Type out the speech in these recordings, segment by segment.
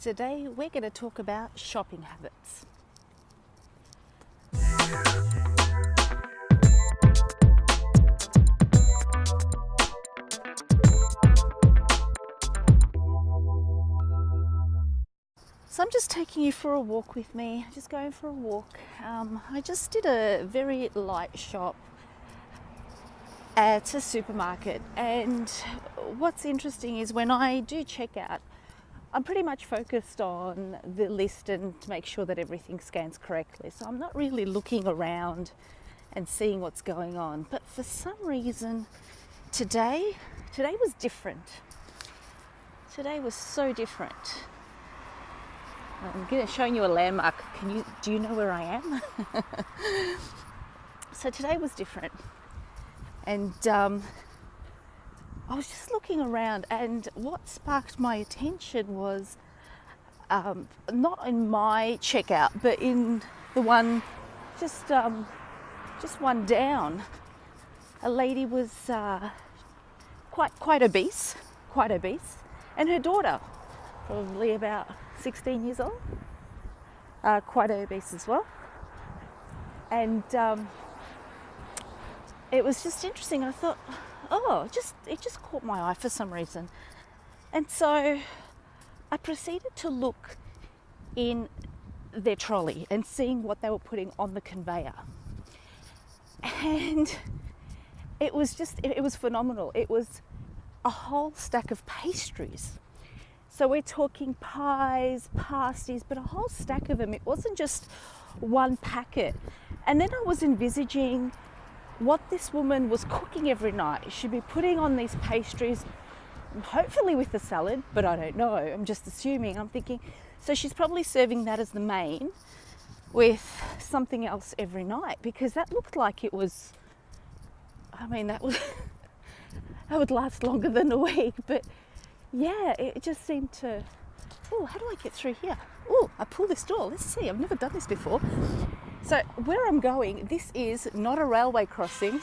Today we're going to talk about shopping habits. So I'm just taking you for a walk with me, just going for a walk. I just did a very light shop at a supermarket, and what's interesting is when I do check out, I'm pretty much focused on the list and to make sure that everything scans correctly. So I'm not really looking around and seeing what's going on. But for some reason, today was different. Today was so different. I'm going to show you a landmark. Do you know where I am? So today was different. And I was just looking around, and what sparked my attention was not in my checkout, but in the one just one down. A lady was quite obese, and her daughter, probably about 16 years old, quite obese as well. And it was just interesting. I thought, it just caught my eye for some reason. And so I proceeded to look in their trolley and seeing what they were putting on the conveyor. And it was phenomenal. It was a whole stack of pastries. So we're talking pies, pasties, but a whole stack of them. It wasn't just one packet. And then I was envisaging what this woman was cooking every night. She'd be putting on these pastries, hopefully with the salad, but I don't know. I'm just assuming. I'm thinking, so she's probably serving that as the main with something else every night, because that looked like it was, that would last longer than a week. But yeah, it just seemed to, how do I get through here? I pull this door. Let's see, I've never done this before. So where I'm going, this is not a railway crossing.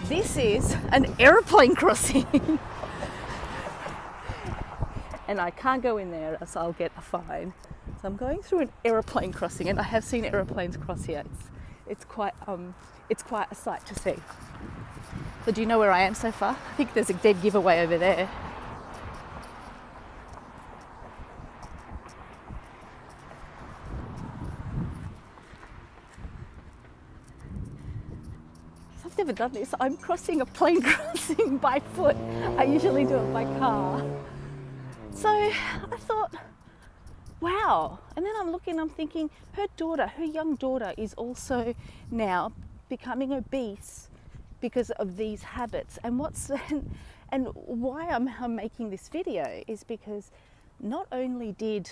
This is an aeroplane crossing. And I can't go in there, else I'll get a fine. So I'm going through an aeroplane crossing, and I have seen aeroplanes cross here. It's quite a sight to see. So do you know where I am so far? I think there's a dead giveaway over there. I've never done this. I'm crossing a plane crossing by foot. I usually do it by car. So I thought, wow. And then I'm thinking, her young daughter is also now becoming obese because of these habits. And why I'm making this video is because not only did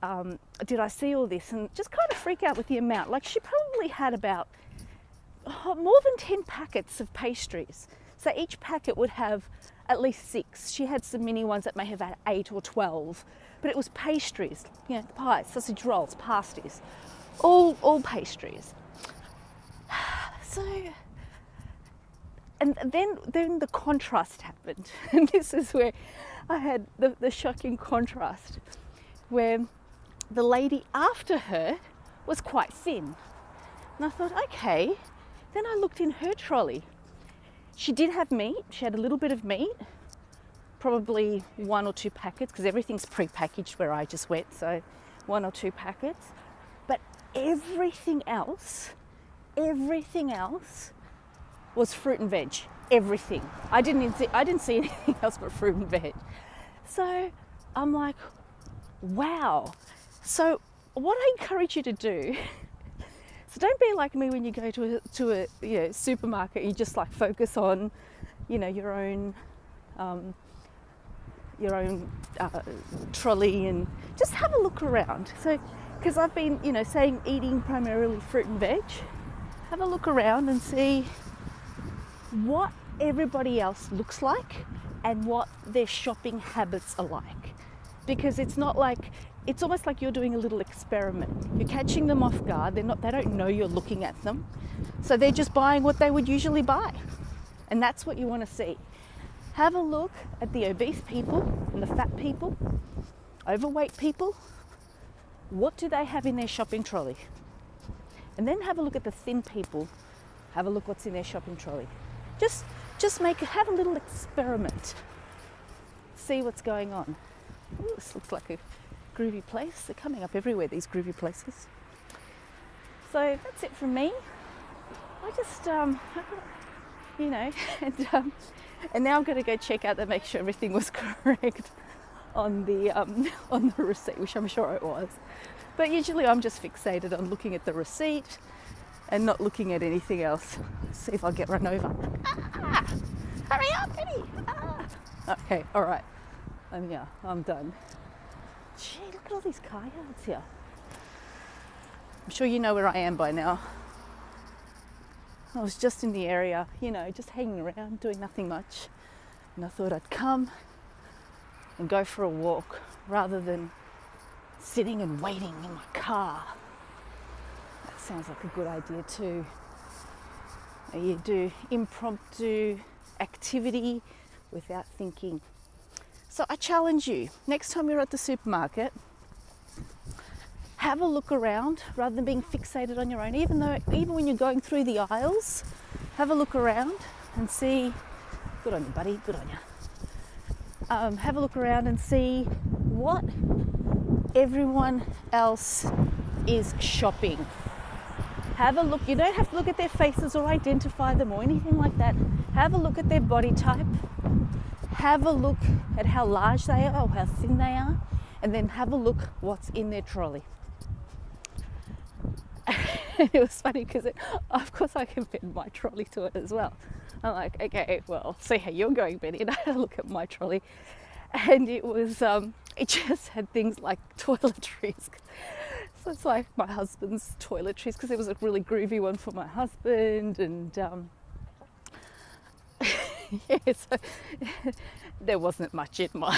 I see all this and just kind of freak out with the amount. Like, she probably had about more than 10 packets of pastries. So each packet would have at least 6. She had some mini ones that may have had 8 or 12, but it was pastries, pies, sausage rolls, pasties, all pastries. So, and then the contrast happened. And this is where I had the shocking contrast, where the lady after her was quite thin. And I thought, okay. Then I looked in her trolley. She did have meat. She had a little bit of meat, probably 1 or 2 packets, because everything's pre-packaged where I just went, so 1 or 2 packets. But everything else was fruit and veg. Everything. I didn't see anything else but fruit and veg. So I'm like, wow. So what I encourage you to do. So don't be like me when you go to a supermarket. You just like focus on, your own trolley, and just have a look around. So, because I've been, saying eating primarily fruit and veg, have a look around and see what everybody else looks like and what their shopping habits are like. Because it's almost like you're doing a little experiment. You're catching them off guard. They don't know you're looking at them. So they're just buying what they would usually buy. And that's what you want to see. Have a look at the obese people and the fat people. overweight people, what do they have in their shopping trolley? And then have a look at the thin people. Have a look what's in their shopping trolley. Just have a little experiment. See what's going on. Ooh, this looks like a groovy place. They're coming up everywhere, these groovy places. So that's it from me. I just, you know, and now I'm going to go check out to make sure everything was correct on the receipt, which I'm sure it was. But usually I'm just fixated on looking at the receipt and not looking at anything else. Let's see if I'll get run over. Ah, hurry up, Betty! Ah. Okay, all right. Yeah, I'm done. Gee, look at all these car yards here. I'm sure you know where I am by now. I was just in the area, you know, just hanging around, doing nothing much. And I thought I'd come and go for a walk rather than sitting and waiting in my car. That sounds like a good idea too. You do impromptu activity without thinking. So I challenge you, next time you're at the supermarket, have a look around rather than being fixated on your own. Even when you're going through the aisles, have a look around and see. Good on you, buddy. Good on you. Have a look around and see what everyone else is shopping. Have a look. You don't have to look at their faces or identify them or anything like that. Have a look at their body type. Have a look at how large they are or how thin they are, and then have a look what's in their trolley. It was funny because of course I compared my trolley to it as well. I'm like, okay, well, see how you're going, Betty. And I had a look at my trolley, and it was it just had things like toiletries. So it's like my husband's toiletries, because it was a really groovy one for my husband, and yeah, so there wasn't much in mine.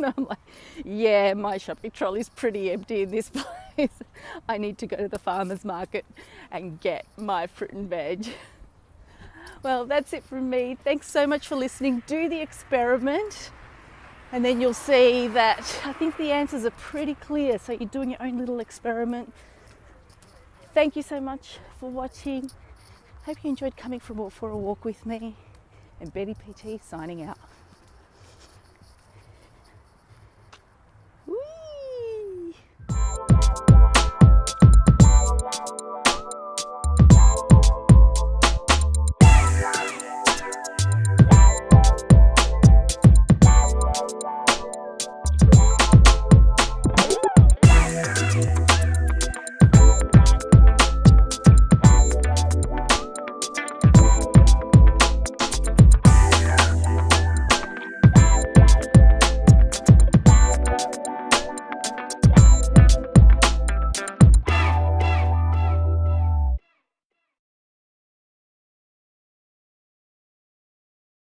I'm like, yeah, my shopping trolley's pretty empty in this place. I need to go to the farmer's market and get my fruit and veg. Well, that's it from me. Thanks so much for listening. Do the experiment, and then you'll see that I think the answers are pretty clear. So you're doing your own little experiment. Thank you so much for watching. Hope you enjoyed coming for a walk with me. And Betty PT signing out.